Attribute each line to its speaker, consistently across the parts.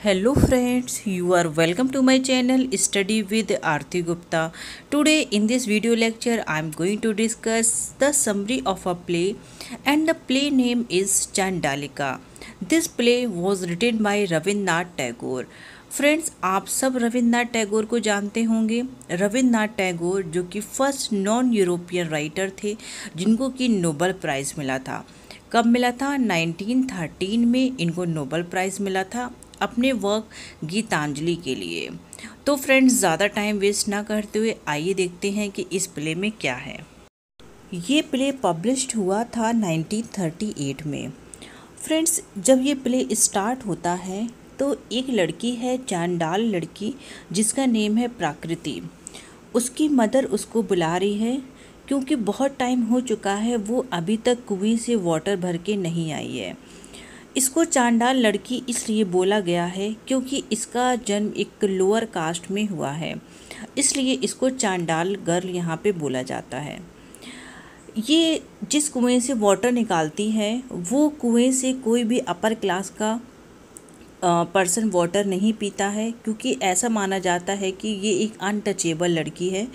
Speaker 1: Hello friends, you are welcome to my channel Study with Aarti Gupta. Today in this video lecture I am going to discuss the summary of a play and the play name is Chandalika. This play was written by Rabindranath Tagore. Friends, आप सब रविन्द्रनाथ टैगोर को जानते होंगे। रविन्द्रनाथ टैगोर जो कि first non European writer थे जिनको कि नोबेल प्राइज़ मिला था। कब मिला था? 1913 में इनको नोबेल प्राइज़ मिला था अपने वर्क गीतांजलि के लिए। तो फ्रेंड्स, ज़्यादा टाइम वेस्ट ना करते हुए आइए देखते हैं कि इस प्ले में क्या है। ये प्ले पब्लिश्ड हुआ था 1938 में। फ्रेंड्स, जब ये प्ले स्टार्ट होता है तो एक लड़की है, चांडाल लड़की, जिसका नेम है प्रकृति। उसकी मदर उसको बुला रही है क्योंकि बहुत टाइम हो चुका है, वो अभी तक कुएं से वाटर भर के नहीं आई है। इसको चांडाल लड़की इसलिए बोला गया है क्योंकि इसका जन्म एक लोअर कास्ट में हुआ है, इसलिए इसको चांडाल गर्ल यहाँ पे बोला जाता है। ये जिस कुएं से वाटर निकालती है वो कुएं से कोई भी अपर क्लास का पर्सन वाटर नहीं पीता है, क्योंकि ऐसा माना जाता है कि ये एक अनटचेबल लड़की है।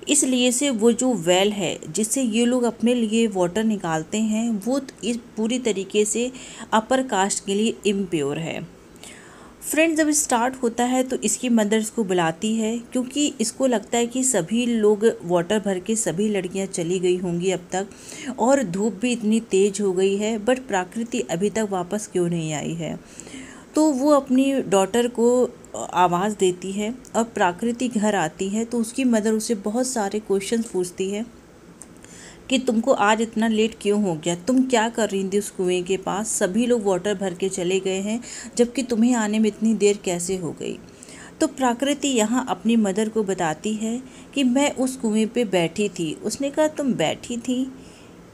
Speaker 1: इसलिए से वो जो वेल है जिससे ये लोग अपने लिए वाटर निकालते हैं वो इस पूरी तरीके से अपर कास्ट के लिए इम्प्योर है। फ्रेंड्स, जब स्टार्ट होता है तो इसकी मदर इसको बुलाती है क्योंकि इसको लगता है कि सभी लोग वाटर भर के सभी लड़कियां चली गई होंगी अब तक, और धूप भी इतनी तेज़ हो गई है, बट प्रकृति अभी तक वापस क्यों नहीं आई है। तो वो अपनी डॉटर को आवाज़ देती है और प्रकृति घर आती है तो उसकी मदर उसे बहुत सारे क्वेश्चंस पूछती है कि तुमको आज इतना लेट क्यों हो गया, तुम क्या कर रही थी उस कुएं के पास, सभी लोग वाटर भर के चले गए हैं जबकि तुम्हें आने में इतनी देर कैसे हो गई। तो प्रकृति यहाँ अपनी मदर को बताती है कि मैं उस कुएं पे बैठी थी। उसने कहा, तुम बैठी थी,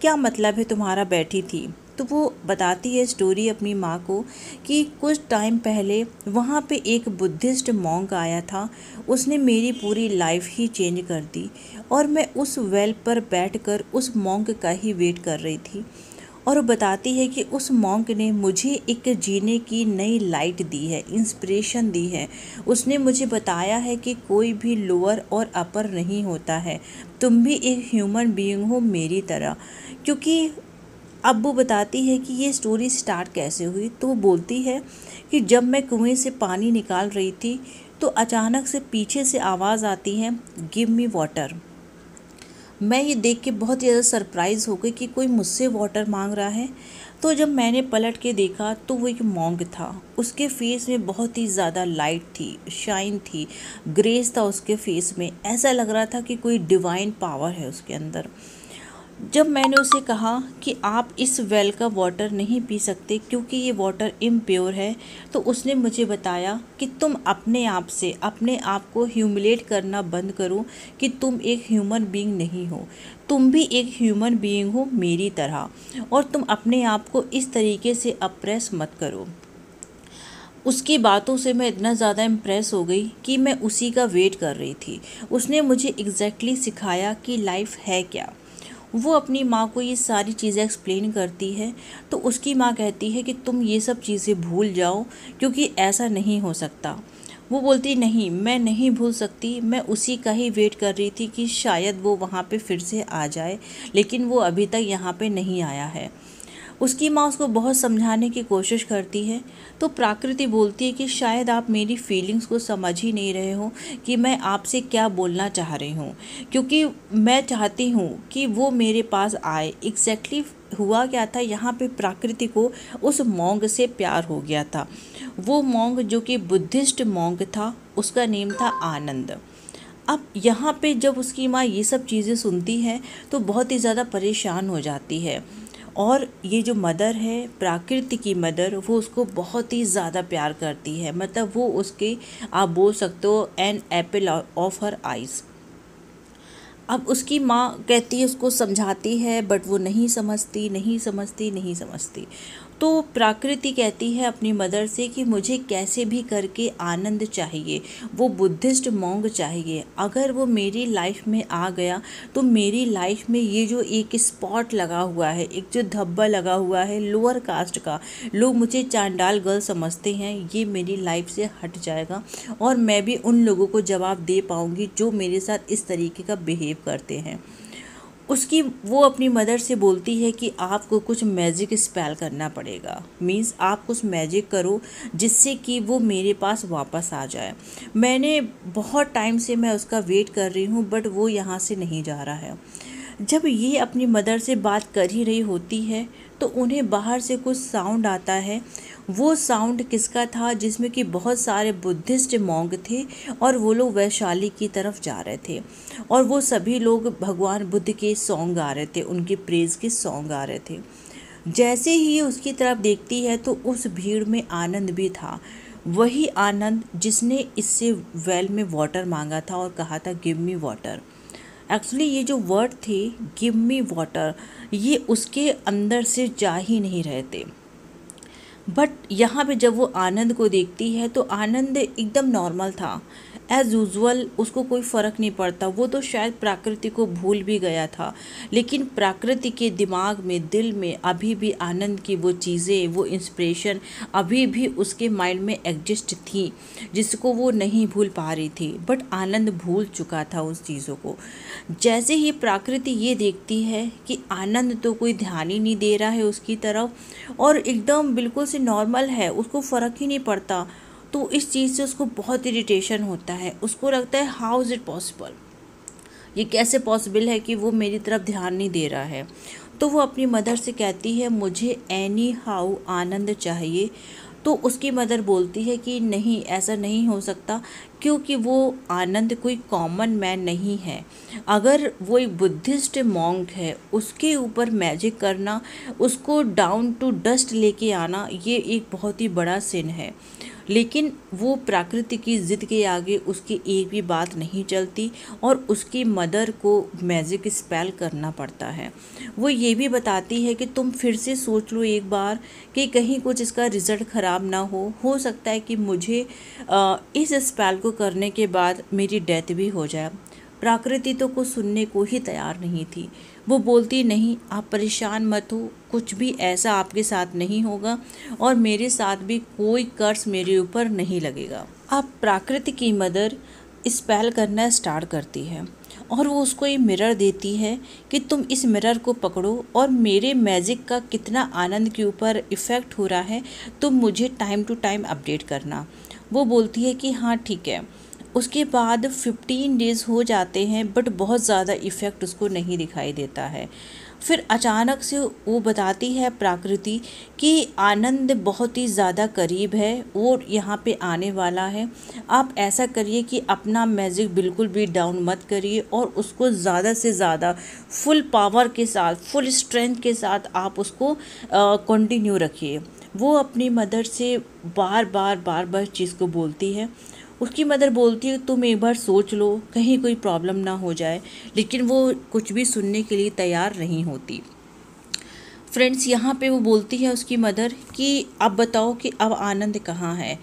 Speaker 1: क्या मतलब है तुम्हारा बैठी थी? तो वो बताती है स्टोरी अपनी माँ को कि कुछ टाइम पहले वहाँ पे एक बुद्धिस्ट मॉन्क आया था, उसने मेरी पूरी लाइफ ही चेंज कर दी और मैं उस वेल पर बैठकर उस मॉन्क का ही वेट कर रही थी। और वो बताती है कि उस मॉन्क ने मुझे एक जीने की नई लाइट दी है, इंस्पिरेशन दी है। उसने मुझे बताया है कि कोई भी लोअर और अपर नहीं होता है, तुम भी एक ह्यूमन बीइंग हो मेरी तरह। क्योंकि अब वो बताती है कि ये स्टोरी स्टार्ट कैसे हुई। तो वो बोलती है कि जब मैं कुएं से पानी निकाल रही थी तो अचानक से पीछे से आवाज़ आती है, गिव मी वाटर। मैं ये देख के बहुत ज़्यादा सरप्राइज़ हो गई कि कोई मुझसे वाटर मांग रहा है। तो जब मैंने पलट के देखा तो वो एक मॉन्क था। उसके फेस में बहुत ही ज़्यादा लाइट थी, शाइन थी, ग्रेस था उसके फेस में। ऐसा लग रहा था कि कोई डिवाइन पावर है उसके अंदर। जब मैंने उसे कहा कि आप इस वेल का वाटर नहीं पी सकते क्योंकि ये वाटर इम्प्योर है, तो उसने मुझे बताया कि तुम अपने आप से अपने आप को ह्यूमिलेट करना बंद करो कि तुम एक ह्यूमन बीइंग नहीं हो, तुम भी एक ह्यूमन बीइंग हो मेरी तरह, और तुम अपने आप को इस तरीके से अप्रेस मत करो। उसकी बातों से मैं इतना ज़्यादा इम्प्रेस हो गई कि मैं उसी का वेट कर रही थी। उसने मुझे एग्जैक्टली सिखाया कि लाइफ है क्या। वो अपनी माँ को ये सारी चीज़ें एक्सप्लेन करती है तो उसकी माँ कहती है कि तुम ये सब चीज़ें भूल जाओ क्योंकि ऐसा नहीं हो सकता। वो बोलती, नहीं, मैं नहीं भूल सकती, मैं उसी का ही वेट कर रही थी कि शायद वो वहाँ पे फिर से आ जाए, लेकिन वो अभी तक यहाँ पे नहीं आया है। उसकी माँ उसको बहुत समझाने की कोशिश करती है तो प्रकृति बोलती है कि शायद आप मेरी फीलिंग्स को समझ ही नहीं रहे हो कि मैं आपसे क्या बोलना चाह रही हूँ, क्योंकि मैं चाहती हूँ कि वो मेरे पास आए। एग्जैक्टली हुआ क्या था, यहाँ पे प्रकृति को उस मॉन्क से प्यार हो गया था। वो मॉन्क जो कि बुद्धिस्ट मॉन्क था, उसका नेम था आनंद। अब यहाँ पे जब उसकी माँ ये सब चीज़ें सुनती है तो बहुत ही ज़्यादा परेशान हो जाती है, और ये जो मदर है, प्रकृति की मदर, वो उसको बहुत ही ज़्यादा प्यार करती है। मतलब वो उसके, आप बोल सकते हो, an apple of her eyes. अब उसकी माँ कहती है, उसको समझाती है, बट वो नहीं समझती, नहीं समझती, नहीं समझती। तो प्रकृति कहती है अपनी मदर से कि मुझे कैसे भी करके आनंद चाहिए, वो बुद्धिस्ट मॉन्क चाहिए। अगर वो मेरी लाइफ में आ गया तो मेरी लाइफ में ये जो एक स्पॉट लगा हुआ है, एक जो धब्बा लगा हुआ है लोअर कास्ट का, लोग मुझे चांडाल गर्ल समझते हैं, ये मेरी लाइफ से हट जाएगा और मैं भी उन लोगों को जवाब दे पाऊँगी जो मेरे साथ इस तरीके का बिहेव करते हैं। उसकी वो अपनी मदर से बोलती है कि आपको कुछ मैजिक स्पेल करना पड़ेगा, मीन्स आप कुछ मैजिक करो जिससे कि वो मेरे पास वापस आ जाए। मैंने बहुत टाइम से मैं उसका वेट कर रही हूँ बट वो यहाँ से नहीं जा रहा है। जब ये अपनी मदर से बात कर ही रही होती है तो उन्हें बाहर से कुछ साउंड आता है। वो साउंड किसका था? जिसमें कि बहुत सारे बुद्धिस्ट मॉन्क थे और वो लोग वैशाली की तरफ जा रहे थे और वो सभी लोग भगवान बुद्ध के सॉन्ग गा रहे थे, उनके प्रेज़ के सॉन्ग गा रहे थे। जैसे ही ये उसकी तरफ देखती है तो उस भीड़ में आनंद भी था, वही आनंद जिसने इससे वेल में वाटर मांगा था और कहा था गिव मी वाटर। एक्चुअली ये जो वर्ड थे गिव मी वाटर, ये उसके अंदर से जा ही नहीं रहे थे। बट यहाँ पे जब वो आनंद को देखती है तो आनंद एकदम नॉर्मल था, एज़ यूजुअल, उसको कोई फ़र्क नहीं पड़ता। वो तो शायद प्रकृति को भूल भी गया था, लेकिन प्रकृति के दिमाग में, दिल में अभी भी आनंद की वो चीज़ें, वो इंस्पिरेशन अभी भी उसके माइंड में एग्जिस्ट थी, जिसको वो नहीं भूल पा रही थी। बट आनंद भूल चुका था उस चीज़ों को। जैसे ही प्रकृति ये देखती है कि आनंद तो कोई ध्यान ही नहीं दे रहा है उसकी तरफ और एकदम बिल्कुल से नॉर्मल है, उसको फ़र्क ही नहीं पड़ता, तो इस चीज़ से उसको बहुत इरिटेशन होता है। उसको लगता है हाउ इज़ इट पॉसिबल, ये कैसे पॉसिबल है कि वो मेरी तरफ ध्यान नहीं दे रहा है। तो वो अपनी मदर से कहती है मुझे एनी हाउ आनंद चाहिए। तो उसकी मदर बोलती है कि नहीं, ऐसा नहीं हो सकता, क्योंकि वो आनंद कोई कॉमन मैन नहीं है। अगर वो एक बुद्धिस्ट मॉन्क है, उसके ऊपर मैजिक करना, उसको डाउन टू डस्ट लेके आना, ये एक बहुत ही बड़ा सिन है। लेकिन वो प्रकृति की ज़िद के आगे उसकी एक भी बात नहीं चलती और उसकी मदर को मैजिक स्पेल करना पड़ता है। वो ये भी बताती है कि तुम फिर से सोच लो एक बार कि कहीं कुछ इसका रिज़ल्ट ख़राब ना हो सकता है कि मुझे इस स्पेल को करने के बाद मेरी डेथ भी हो जाए। प्रकृति तो कुछ सुनने को ही तैयार नहीं थी। वो बोलती नहीं, आप परेशान मत हो, कुछ भी ऐसा आपके साथ नहीं होगा और मेरे साथ भी कोई कर्स मेरे ऊपर नहीं लगेगा। अब प्रकृति की मदर स्पेल करना स्टार्ट करती है और वो उसको ये मिरर देती है कि तुम इस मिरर को पकड़ो और मेरे मैजिक का कितना आनंद के ऊपर इफ़ेक्ट हो रहा है तुम मुझे टाइम टू टाइम अपडेट करना। वो बोलती है कि हाँ ठीक है। उसके बाद 15 डेज़ हो जाते हैं बट बहुत ज़्यादा इफ़ेक्ट उसको नहीं दिखाई देता है। फिर अचानक से वो बताती है प्रकृति कि आनंद बहुत ही ज़्यादा करीब है, वो यहाँ पे आने वाला है। आप ऐसा करिए कि अपना मैजिक बिल्कुल भी डाउन मत करिए और उसको ज़्यादा से ज़्यादा फुल पावर के साथ, फुल स्ट्रेंथ के साथ आप उसको कंटिन्यू रखिए। वो अपनी मदर से बार बार चीज़ को बोलती है। उसकी मदर बोलती है तुम एक बार सोच लो, कहीं कोई प्रॉब्लम ना हो जाए, लेकिन वो कुछ भी सुनने के लिए तैयार नहीं होती। फ्रेंड्स, यहाँ पे वो बोलती है उसकी मदर कि अब बताओ कि अब आनंद कहाँ है।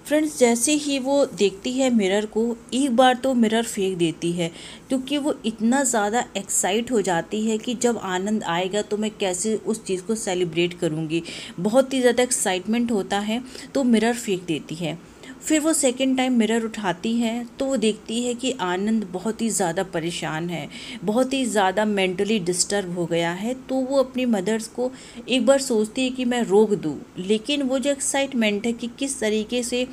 Speaker 1: फ्रेंड्स, जैसे ही वो देखती है मिरर को, एक बार तो मिरर फेंक देती है क्योंकि वो इतना ज़्यादा एक्साइट हो जाती है कि जब आनंद आएगा तो मैं कैसे उस चीज़ को सेलिब्रेट करूँगी। बहुत ही ज़्यादा एक्साइटमेंट होता है तो मिरर फेंक देती है। फिर वो सेकंड टाइम मिरर उठाती है तो वो देखती है कि आनंद बहुत ही ज़्यादा परेशान है, बहुत ही ज़्यादा मेंटली डिस्टर्ब हो गया है। तो वो अपनी मदर्स को एक बार सोचती है कि मैं रोक दूँ, लेकिन वो जो एक्साइटमेंट है कि किस तरीके से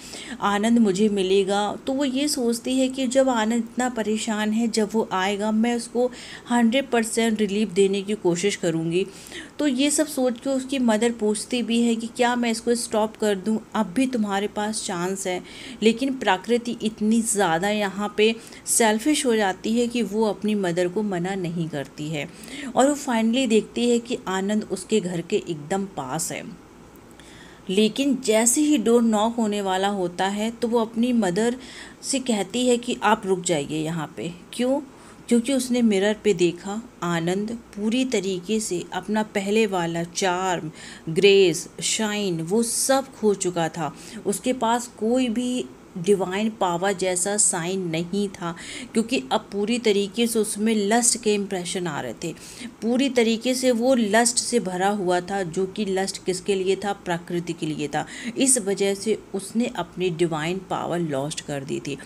Speaker 1: आनंद मुझे मिलेगा, तो वो ये सोचती है कि जब आनंद इतना परेशान है, जब वो आएगा मैं उसको 100% रिलीफ देने की कोशिश करूँगी। तो ये सब सोच के उसकी मदर पूछती भी है कि क्या मैं इसको स्टॉप कर दूं, अब भी तुम्हारे पास चांस है। लेकिन प्रकृति इतनी ज़्यादा यहाँ पे सेल्फिश हो जाती है कि वो अपनी मदर को मना नहीं करती है और वो फाइनली देखती है कि आनंद उसके घर के एकदम पास है। लेकिन जैसे ही डोर नॉक होने वाला होता है तो वो अपनी मदर से कहती है कि आप रुक जाइए यहाँ पे। क्यों? क्योंकि उसने मिरर पे देखा आनंद पूरी तरीके से अपना पहले वाला चार्म, ग्रेस, शाइन वो सब खो चुका था। उसके पास कोई भी डिवाइन पावर जैसा साइन नहीं था, क्योंकि अब पूरी तरीके से उसमें लस्ट के इम्प्रेशन आ रहे थे। पूरी तरीके से वो लस्ट से भरा हुआ था, जो कि लस्ट किसके लिए था? प्रकृति के लिए था। इस वजह से उसने अपनी डिवाइन पावर लॉस्ट कर दी थी।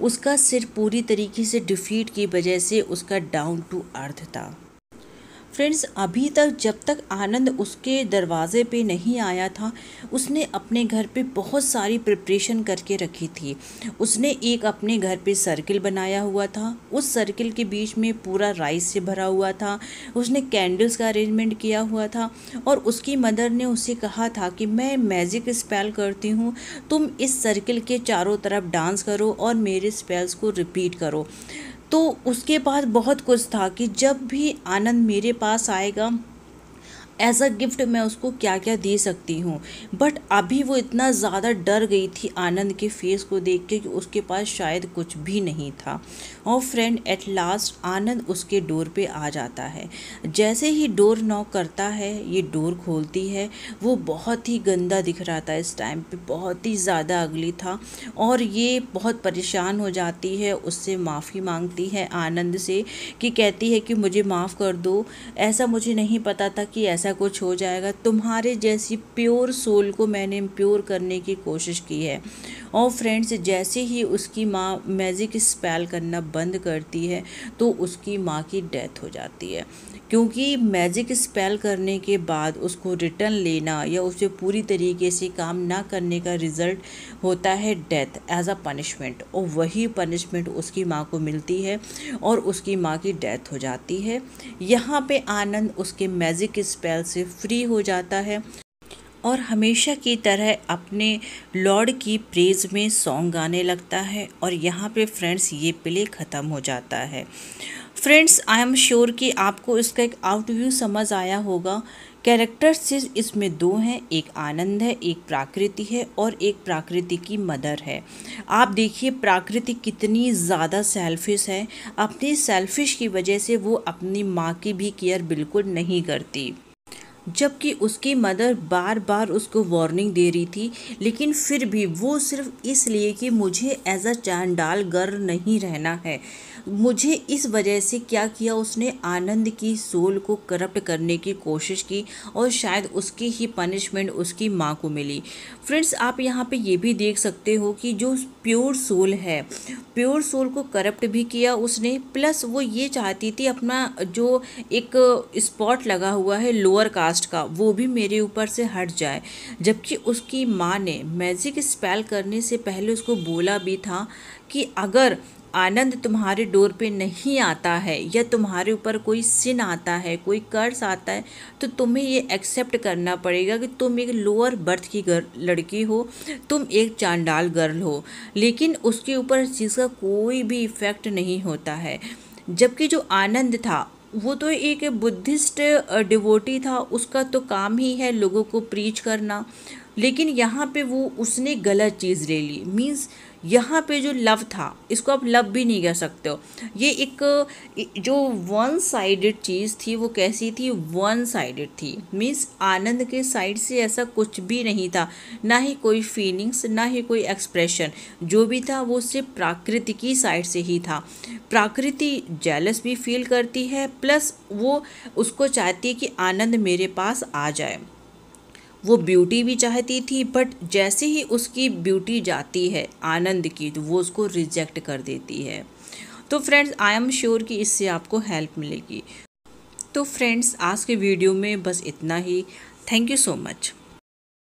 Speaker 1: उसका सिर पूरी तरीके से डिफीट की वजह से उसका डाउन टू अर्थ था। फ्रेंड्स, अभी तक जब तक आनंद उसके दरवाज़े पे नहीं आया था, उसने अपने घर पे बहुत सारी प्रिपरेशन करके रखी थी। उसने एक अपने घर पे सर्किल बनाया हुआ था, उस सर्किल के बीच में पूरा राइस से भरा हुआ था। उसने कैंडल्स का अरेंजमेंट किया हुआ था और उसकी मदर ने उससे कहा था कि मैं मैजिक स्पेल करती हूँ, तुम इस सर्किल के चारों तरफ डांस करो और मेरे स्पेल्स को रिपीट करो। तो उसके पास बहुत कुछ था कि जब भी आनंद मेरे पास आएगा, एज अ गिफ्ट मैं उसको क्या क्या दे सकती हूँ। बट अभी वो इतना ज़्यादा डर गई थी आनंद के फेस को देख के कि उसके पास शायद कुछ भी नहीं था। और फ्रेंड, एट लास्ट आनंद उसके डोर पे आ जाता है। जैसे ही डोर नॉक करता है, ये डोर खोलती है। वो बहुत ही गंदा दिख रहा था इस टाइम पे, बहुत ही ज़्यादा अगली था। और ये बहुत परेशान हो जाती है, उससे माफ़ी मांगती है आनंद से, कि कहती है कि मुझे माफ़ कर दो, ऐसा मुझे नहीं पता था कि ऐसा कुछ हो जाएगा। तुम्हारे जैसी प्योर सोल को मैंने इम्प्योर करने की कोशिश की है। और फ्रेंड्स, जैसे ही उसकी माँ मैजिक स्पेल करना बंद करती है तो उसकी माँ की डेथ हो जाती है, क्योंकि मैजिक स्पेल करने के बाद उसको रिटर्न लेना या उसे पूरी तरीके से काम ना करने का रिज़ल्ट होता है डेथ एज अ पनिशमेंट। और वही पनिशमेंट उसकी माँ को मिलती है और उसकी माँ की डेथ हो जाती है। यहाँ पे आनंद उसके मैजिक स्पेल से फ्री हो जाता है और हमेशा की तरह अपने लॉर्ड की प्रेज में सॉन्ग गाने लगता है। और यहाँ पे फ्रेंड्स ये प्ले ख़त्म हो जाता है। फ्रेंड्स, आई एम श्योर कि आपको इसका एक आउटव्यू समझ आया होगा। कैरेक्टर्स इसमें दो हैं, एक आनंद है, एक प्राकृति है और एक प्राकृति की मदर है। आप देखिए प्राकृति कितनी ज़्यादा सेल्फिश है। अपनी सेल्फिश की वजह से वो अपनी माँ की भी केयर बिल्कुल नहीं करती, जबकि उसकी मदर बार बार उसको वार्निंग दे रही थी। लेकिन फिर भी वो सिर्फ इसलिए कि मुझे एज अ चांडाल गर्ल नहीं रहना है, मुझे इस वजह से क्या किया, उसने आनंद की सोल को करप्ट करने की कोशिश की और शायद उसकी ही पनिशमेंट उसकी माँ को मिली। फ्रेंड्स, आप यहाँ पे ये भी देख सकते हो कि जो प्योर सोल है, प्योर सोल को करप्ट भी किया उसने, प्लस वो ये चाहती थी अपना जो एक स्पॉट लगा हुआ है लोअर कास्ट का, वो भी मेरे ऊपर से हट जाए। जबकि उसकी माँ ने मैजिक स्पेल करने से पहले उसको बोला भी था कि अगर आनंद तुम्हारे डोर पे नहीं आता है या तुम्हारे ऊपर कोई सिन आता है, कोई कर्स आता है, तो तुम्हें ये एक्सेप्ट करना पड़ेगा कि तुम एक लोअर बर्थ की लड़की हो, तुम एक चांडाल गर्ल हो। लेकिन उसके ऊपर इस चीज़ का कोई भी इफ़ेक्ट नहीं होता है। जबकि जो आनंद था वो तो एक बुद्धिस्ट डिवोटी था, उसका तो काम ही है लोगों को प्रीच करना। लेकिन यहाँ पे वो उसने गलत चीज़ ले ली। मीन्स यहाँ पे जो लव था, इसको आप लव भी नहीं कह सकते हो। ये एक जो वन साइडेड चीज़ थी, वो कैसी थी? वन साइडेड थी। मीन्स आनंद के साइड से ऐसा कुछ भी नहीं था, ना ही कोई फीलिंग्स, ना ही कोई एक्सप्रेशन। जो भी था वो सिर्फ प्रकृति की साइड से ही था। प्रकृति जेलस भी फील करती है, प्लस वो उसको चाहती है कि आनंद मेरे पास आ जाए। वो ब्यूटी भी चाहती थी, बट जैसे ही उसकी ब्यूटी जाती है आनंद की, तो वो उसको रिजेक्ट कर देती है। तो फ्रेंड्स, आई एम श्योर कि इससे आपको हेल्प मिलेगी। तो फ्रेंड्स, आज के वीडियो में बस इतना ही। Thank you so much.